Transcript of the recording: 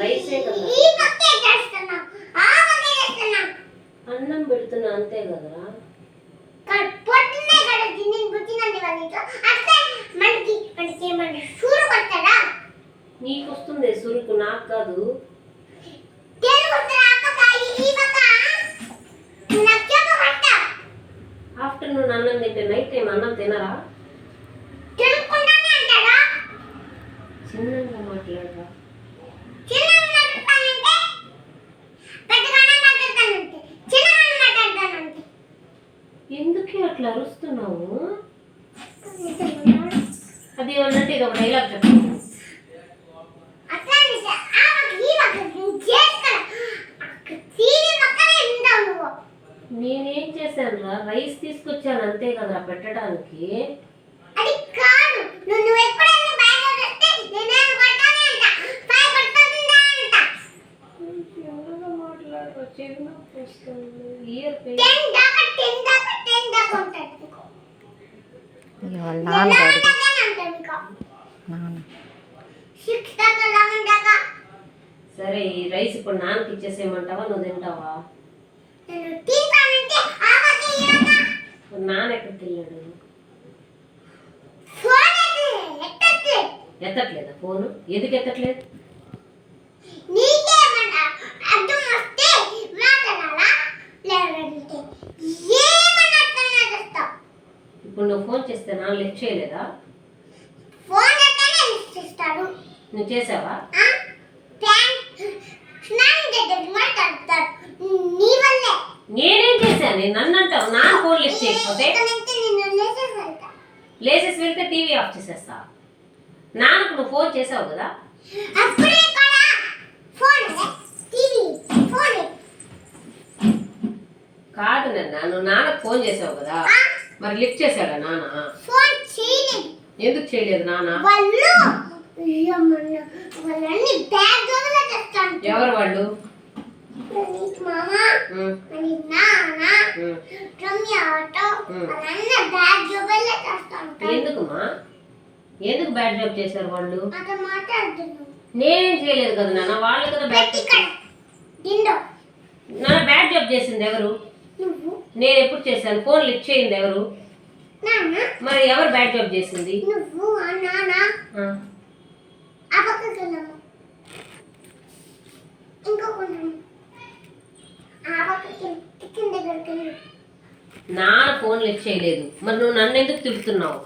రైసే కదా అన్నం పెడుతున్నా అంతే కదరా. నీకు వస్తుంది సురుకు, నాకు కాదు. ఆఫ్టర్నూన్ అన్నం తింటే నైట్ టైం అన్నం తినరా? చిన్నగా మాట్లాడరా. ఎందుకే అట్లా అరుస్తున్నావు? అది ఏమన్నట్టు ఇది ఒక డైలాగ్ చెప్పు. నేనేం చేశాను రా? రైస్ తీసుకొచ్చాను అంతే కదరా పెట్టడానికి. సరే ఈ రైస్ ఇప్పుడు నాన్నకి ఇచ్చేసేయమంటావా, నువ్వు తింటావా? నాన్న ఎక్కడికి వెళ్ళాడు? ఎత్తట్లేదా ఫోను? ఎందుకు ఎత్తట్లేదు? ఇప్పుడు నువ్వు ఫోన్ చేస్తే నాన్న లిఫ్ట్ చేయలేదా? నువ్వు చేసావా? నేనేం చేశాను? నన్ను అంటావు నాన్న ఫోన్ లిఫ్ట్ చేయకపోతే? లేసేసి వెళ్తే టీవీ ఆఫ్ చేసేస్తా. నాన్నకు నువ్వు ఫోన్ చేసావు కదా? కాదు నాన్న, నువ్వు నాన్నకు ఫోన్ చేసావు కదా, మరి లిఫ్ట్ చేశాడా నాన్న? ఎందుకు చేయలేదు నాన్న? ఎవరు వాళ్ళు? ఎందుకుమా? ఎందుకు బ్యాడ్ జాబ్ చేశారు వాళ్ళు? నేనేం చేయలేదు కదా నాన్న, వాళ్ళు కదా బ్యాడ్ నాన్న. బ్యాడ్ జాబ్ చేసింది ఎవరు? నేను ఎప్పుడు చేశాను? ఫోన్ లిఫ్ట్ చేయింది ఎవరు? మరి ఎవరు బ్యాడ్ జాబ్ చేసింది? నాన్న ఫోన్ లిఫ్ట్ చేయలేదు, మరి నువ్వు నన్ను ఎందుకు తిడుతున్నావు?